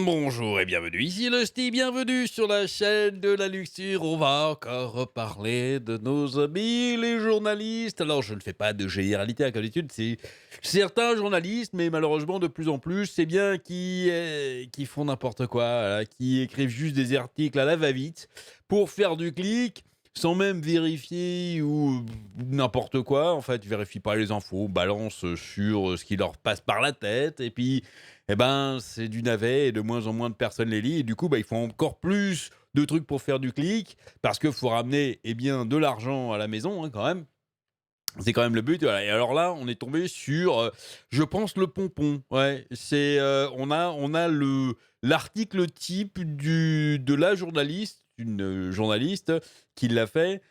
Bonjour et bienvenue ici le Sti, bienvenue sur la chaîne de la luxure. On va encore parler de nos amis les journalistes. Alors je ne fais pas de généralité comme d'habitude, c'est certains journalistes, mais malheureusement de plus en plus, c'est bien qui font n'importe quoi, voilà, qui écrivent juste des articles à la va-vite pour faire du clic. Sans même vérifier ou n'importe quoi, en fait, ils vérifient pas les infos, balancent sur ce qui leur passe par la tête, et puis eh ben, c'est du navet et de moins en moins de personnes les lisent et du coup, ils font encore plus de trucs pour faire du clic parce qu'il faut ramener, eh bien, de l'argent à la maison, hein, quand même. C'est quand même le but, voilà. Et alors là, on est tombé sur, je pense le pompon. Ouais, c'est, on a le l'article type de la journaliste, une, journaliste qui l'a fait,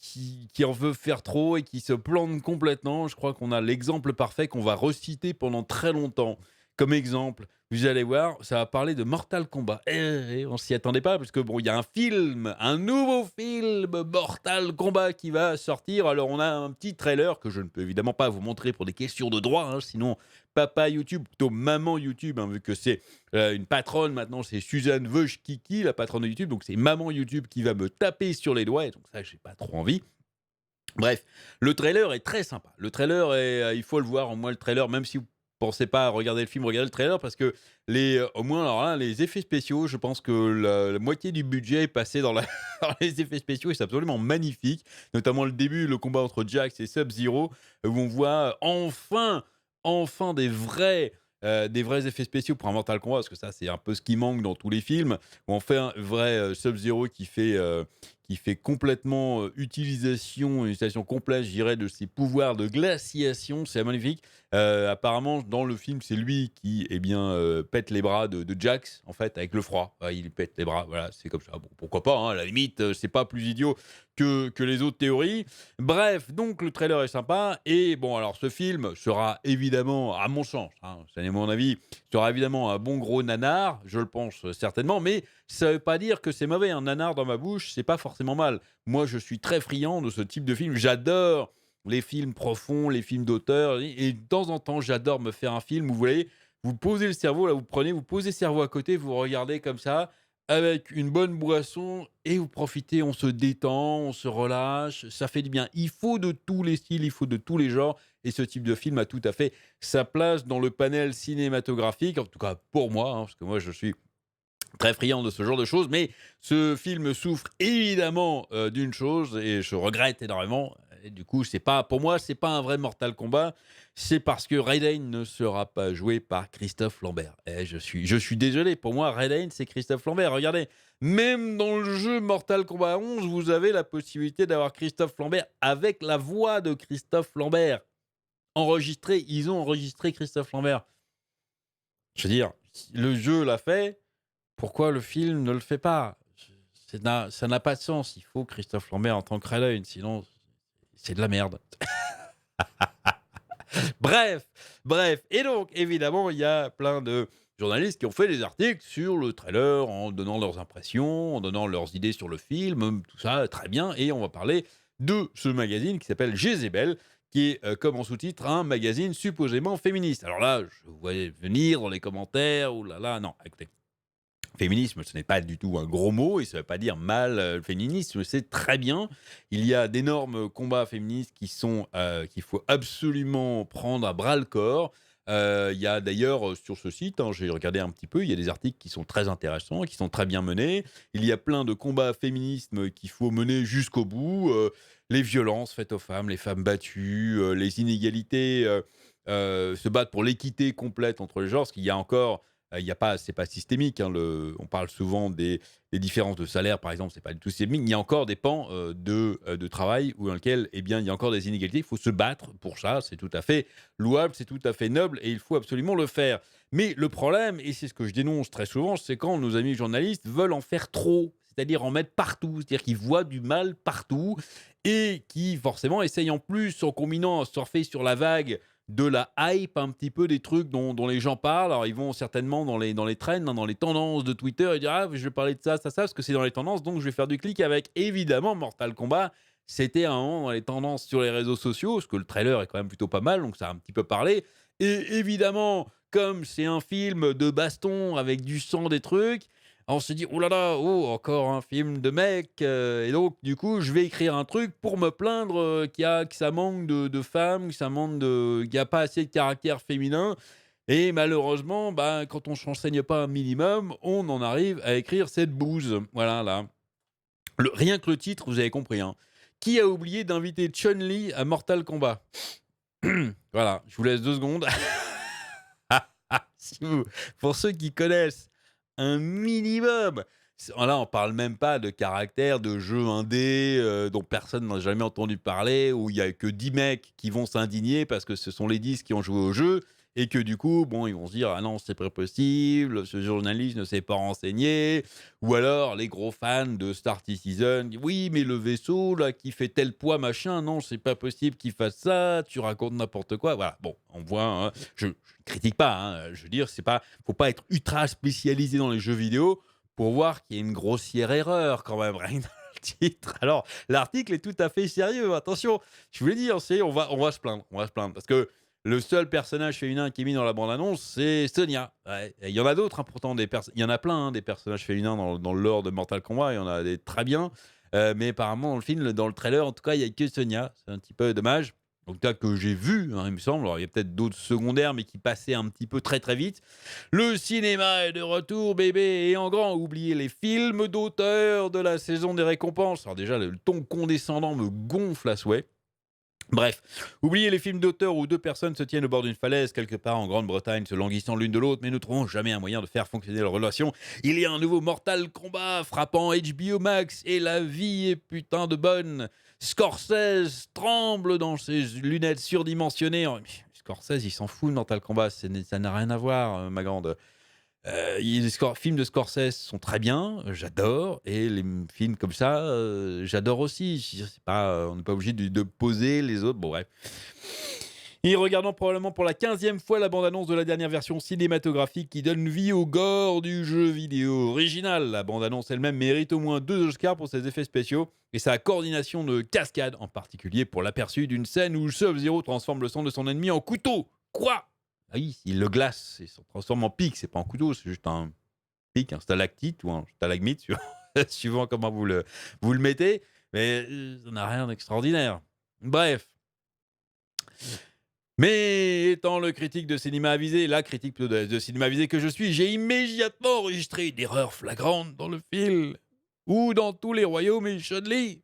qui en veut faire trop et qui se plante complètement. Je crois qu'on a l'exemple parfait qu'on va reciter pendant très longtemps. Comme exemple, vous allez voir, ça va parler de Mortal Kombat. Et on s'y attendait pas parce que bon, il y a un film, un nouveau film Mortal Kombat qui va sortir. Alors on a un petit trailer que je ne peux évidemment pas vous montrer pour des questions de droit, hein, sinon papa YouTube, plutôt maman YouTube, hein, vu que c'est une patronne maintenant, c'est Suzanne Wojcicki, la patronne de YouTube, donc c'est maman YouTube qui va me taper sur les doigts, et donc ça, j'ai pas trop envie. Bref, le trailer est très sympa. Le trailer est, il faut le voir, au moins le trailer, même si vous pensez pas à regarder le film, regardez le trailer parce que au moins alors là, les effets spéciaux, je pense que la moitié du budget est passé dans, dans les effets spéciaux et c'est absolument magnifique. Notamment le début, le combat entre Jax et Sub-Zero, où on voit enfin des vrais effets spéciaux pour un Mortal Kombat, parce que ça, c'est un peu ce qui manque dans tous les films. Où on fait un vrai Sub-Zero qui fait complètement une utilisation complète, je dirais, de ses pouvoirs de glaciation. C'est magnifique. Apparemment, dans le film, c'est lui qui, eh bien, pète les bras de Jax, en fait, avec le froid. Ouais, il lui pète les bras, voilà, c'est comme ça. Bon, pourquoi pas, hein, à la limite, c'est pas plus idiot que les autres théories. Bref, donc le trailer est sympa. Et bon, alors ce film sera évidemment, à mon sens, hein, c'est mon avis, sera évidemment un bon gros nanar, je le pense certainement, mais ça ne veut pas dire que c'est mauvais. Un nanar dans ma bouche, c'est pas forcément mal. Moi, je suis très friand de ce type de film. J'adore les films profonds, les films d'auteur, et de temps en temps, j'adore me faire un film où vous voyez, vous posez le cerveau, là, vous posez le cerveau à côté, vous regardez comme ça, avec une bonne boisson, et vous profitez, on se détend, on se relâche, ça fait du bien. Il faut de tous les styles, il faut de tous les genres, et ce type de film a tout à fait sa place dans le panel cinématographique, en tout cas pour moi, hein, parce que moi je suis très friand de ce genre de choses, mais ce film souffre évidemment d'une chose et je regrette énormément. Et du coup, c'est pas pour moi, c'est pas un vrai Mortal Kombat. C'est parce que Raiden ne sera pas joué par Christophe Lambert. Et je suis désolé. Pour moi, Raiden, c'est Christophe Lambert. Regardez, même dans le jeu Mortal Kombat 11, vous avez la possibilité d'avoir Christophe Lambert avec la voix de Christophe Lambert enregistrée. Ils ont enregistré Christophe Lambert. Je veux dire, le jeu l'a fait. Pourquoi le film ne le fait pas? Ça n'a pas de sens. Il faut Christophe Lambert en tant que Raiden, sinon c'est de la merde. Bref, bref. Et donc, évidemment, il y a plein de journalistes qui ont fait des articles sur le trailer en donnant leurs impressions, en donnant leurs idées sur le film, tout ça, très bien. Et on va parler de ce magazine qui s'appelle Jezebel, qui est, comme en sous-titre, un magazine supposément féministe. Alors là, je vous voyais venir dans les commentaires, oh là là, non, écoutez, féminisme, ce n'est pas du tout un gros mot et ça ne veut pas dire mal, le féminisme, c'est très bien. Il y a d'énormes combats féministes qu'il faut absolument prendre à bras le corps. Il y a d'ailleurs, sur ce site, hein, j'ai regardé un petit peu, il y a des articles qui sont très intéressants, qui sont très bien menés. Il y a plein de combats féminisme qu'il faut mener jusqu'au bout, les violences faites aux femmes, les femmes battues, les inégalités, se battre pour l'équité complète entre les genres, parce qu'il y a encore il y a pas c'est pas systémique, hein, on parle souvent des différences de salaire, par exemple, c'est pas du tout systémique. Il y a encore des pans, de travail où dans lequel, eh bien, il y a encore des inégalités. Il faut se battre pour ça, c'est tout à fait louable, c'est tout à fait noble et il faut absolument le faire. Mais le problème, et c'est ce que je dénonce très souvent, c'est quand nos amis journalistes veulent en faire trop, c'est-à-dire en mettre partout. C'est-à-dire qu'ils voient du mal partout et qui forcément essayent en plus, en combinant, à surfer sur la vague de la hype un petit peu des trucs dont les gens parlent. Alors, ils vont certainement dans les trends, hein, dans les tendances de Twitter et dire: «Ah, je vais parler de ça, parce que c'est dans les tendances, donc je vais faire du clic avec». Évidemment, Mortal Kombat, c'était un moment dans les tendances sur les réseaux sociaux, parce que le trailer est quand même plutôt pas mal, donc ça a un petit peu parlé. Et évidemment comme c'est un film de baston avec du sang, des trucs, on se dit: «Oh là là, oh encore un film de mec», et donc du coup, je vais écrire un truc pour me plaindre, que ça manque de femmes, que ça manque qu'il y a pas assez de caractère féminin et malheureusement, bah, quand on s'enseigne pas un minimum, on en arrive à écrire cette bouse. Voilà, là. Rien que le titre, vous avez compris, hein. Qui a oublié d'inviter Chun-Li à Mortal Kombat? Voilà, je vous laisse 2 secondes. Si vous Pour ceux qui connaissent un minimum, là, on parle même pas de caractère de jeu indé, dont personne n'a jamais entendu parler, où il y a que 10 mecs qui vont s'indigner parce que ce sont les 10 qui ont joué au jeu et que du coup, bon, ils vont se dire: «Ah non, c'est pas possible, ce journaliste ne s'est pas renseigné». Ou alors les gros fans de Star Citizen: «Oui, mais le vaisseau là qui fait tel poids machin, non, c'est pas possible qu'il fasse ça, tu racontes n'importe quoi». Voilà, bon, on voit, hein, je critique pas, hein, je veux dire, c'est pas faut pas être ultra spécialisé dans les jeux vidéo pour voir qu'il y a une grossière erreur quand même, rien que dans le titre. Alors, l'article est tout à fait sérieux, attention, je vous l'ai dit, hein, on va se plaindre parce que le seul personnage féminin qui est mis dans la bande annonce, c'est Sonya. Ouais, et il y en a d'autres, hein, pourtant il y en a plein, hein, des personnages féminins dans le lore de Mortal Kombat, il y en a des très bien, mais apparemment dans le film, dans le trailer en tout cas, il y a que Sonya, c'est un petit peu dommage. Donc là que j'ai vu, hein, il me semble. Alors il y a peut-être d'autres secondaires, mais qui passaient un petit peu très, très vite. Le cinéma est de retour, bébé, et en grand. Oubliez les films d'auteur de la saison des récompenses. Alors déjà, le ton condescendant me gonfle à souhait. Bref, oubliez les films d'auteur où 2 personnes se tiennent au bord d'une falaise quelque part en Grande-Bretagne, se languissant l'une de l'autre, mais ne trouvant jamais un moyen de faire fonctionner leur relation. Il y a un nouveau Mortal Kombat frappant HBO Max et la vie est putain de bonne. Scorsese tremble dans ses lunettes surdimensionnées. Mais Scorsese, il s'en fout de Mortal Kombat, ça n'a rien à voir, ma grande. Les films de Scorsese sont très bien, j'adore et les films comme ça, j'adore aussi. Je veux dire, c'est pas, on n'est pas obligé de poser les autres, bon bref. Et regardons probablement pour la 15e fois la bande-annonce de la dernière version cinématographique qui donne vie au gore du jeu vidéo original. La bande-annonce elle-même mérite au moins 2 Oscars pour ses effets spéciaux et sa coordination de cascade, en particulier pour l'aperçu d'une scène où Sub-Zero transforme le sang de son ennemi en couteau. Quoi? Ah oui, il le glace, il se transforme en pic, c'est pas en couteau, c'est juste un pic, un stalactite ou un stalagmite, suivant comment vous le mettez, mais ça n'a rien d'extraordinaire. Bref. Mais étant le critique de cinéma avisé, la critique plutôt de cinéma avisé que je suis, j'ai immédiatement enregistré une erreur flagrante dans le film. Ou dans tous les royaumes et Chun-Li.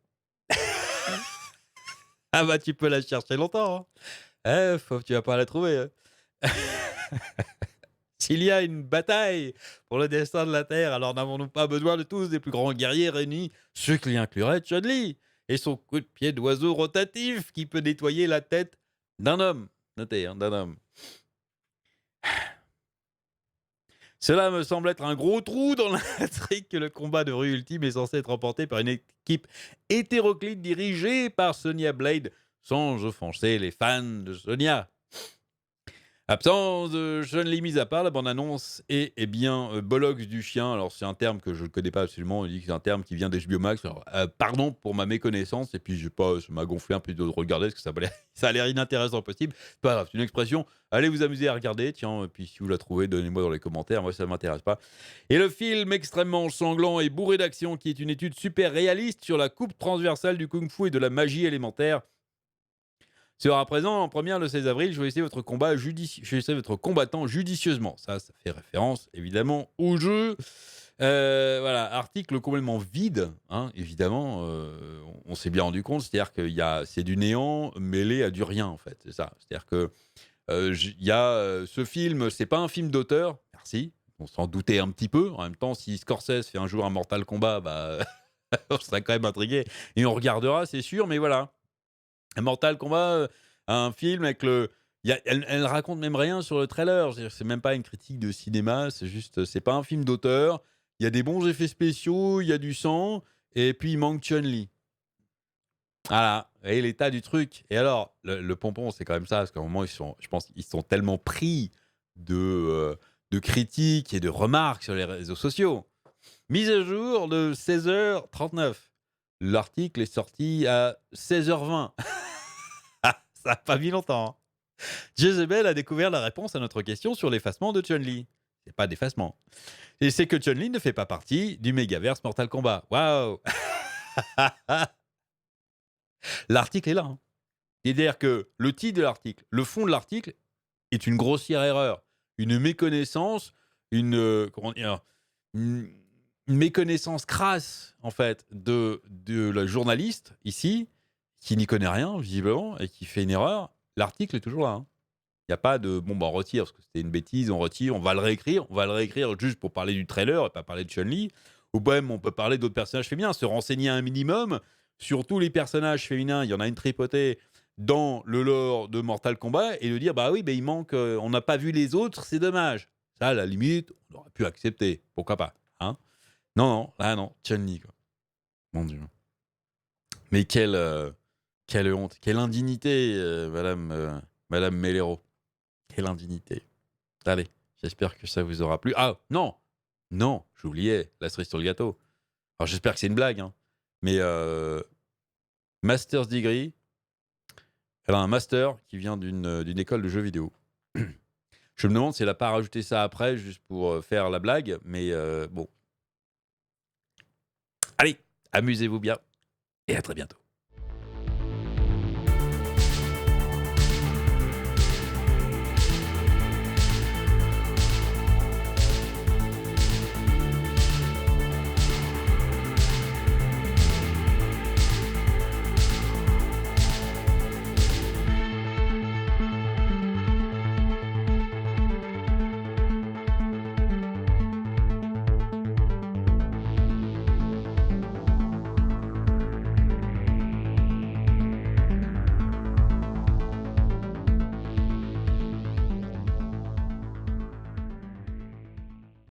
Ah bah tu peux la chercher longtemps. Hein. Tu vas pas la trouver. Hein. S'il y a une bataille pour le destin de la Terre, alors n'avons-nous pas besoin de tous des plus grands guerriers réunis, ce qui inclurait Chun-Li et son coup de pied d'oiseau rotatif qui peut nettoyer la tête d'un homme. Notez, hein, d'un homme. Cela me semble être un gros trou dans l'intrigue que le combat de rue ultime est censé être remporté par une équipe hétéroclite dirigée par Sonya Blade, sans offenser les fans de Sonya. Absence de Chun-Li mise à part, la bande-annonce est bien Bollocks du chien. Alors, c'est un terme que je ne connais pas absolument. Il dit que c'est un terme qui vient d'HBO Max. Alors, pardon pour ma méconnaissance. Et puis, ça m'a gonflé un peu de regarder parce que ça a l'air inintéressant possible. C'est pas grave, c'est une expression. Allez vous amuser à regarder. Tiens, et puis si vous la trouvez, donnez-moi dans les commentaires. Moi, ça ne m'intéresse pas. Et le film extrêmement sanglant et bourré d'action, qui est une étude super réaliste sur la coupe transversale du kung-fu et de la magie élémentaire, sera présent en première le 16 avril. Choisissez votre combattant judicieusement. Ça fait référence évidemment au jeu. Voilà, article complètement vide, hein, évidemment. On s'est bien rendu compte, c'est-à-dire que c'est du néant mêlé à du rien en fait. C'est ça. C'est-à-dire que ce film, c'est pas un film d'auteur. Merci. On s'en doutait un petit peu. En même temps, si Scorsese fait un jour un Mortal Kombat, bah, on serait quand même intrigué et on regardera, c'est sûr. Mais voilà. Mortal Kombat, un film avec elle raconte même rien sur le trailer. C'est même pas une critique de cinéma, c'est juste, c'est pas un film d'auteur. Il y a des bons effets spéciaux, il y a du sang, et puis il manque Chun-Li. Voilà, et l'état du truc. Et alors, le pompon, c'est quand même ça, parce qu'à un moment, je pense qu'ils sont tellement pris de critiques et de remarques sur les réseaux sociaux. Mise à jour de 16h39. L'article est sorti à 16h20. Ça n'a pas mis longtemps. Hein. Jezebel a découvert la réponse à notre question sur l'effacement de Chun-Li. C'est pas d'effacement. Et c'est que Chun-Li ne fait pas partie du mégaverse Mortal Kombat. Waouh. L'article est là. Hein. C'est-à-dire que le titre de l'article, le fond de l'article est une grossière erreur, une méconnaissance, comment dire, une méconnaissance crasse en fait de la journaliste ici qui n'y connaît rien visiblement et qui fait une erreur. L'article est toujours là. Hein. Il n'y a pas de bon, on retire parce que c'était une bêtise, on retire, on va le réécrire juste pour parler du trailer et pas parler de Chun-Li. Ou même on peut parler d'autres personnages féminins, se renseigner un minimum sur tous les personnages féminins. Il y en a une tripotée dans le lore de Mortal Kombat et de dire bah oui, il manque, on n'a pas vu les autres, c'est dommage. Ça, à la limite, on aurait pu accepter. Pourquoi pas hein. Non, non, là non, Chun-Li quoi. Mon Dieu. Mais quelle honte, quelle indignité, Madame Melero. Quelle indignité. Allez, j'espère que ça vous aura plu. Ah, non, non, j'oubliais la cerise sur le gâteau. Alors j'espère que c'est une blague, hein. Mais Master's Degree, elle a un master qui vient d'une école de jeux vidéo. Je me demande si elle n'a pas rajouté ça après, juste pour faire la blague, mais bon. Allez, amusez-vous bien et à très bientôt.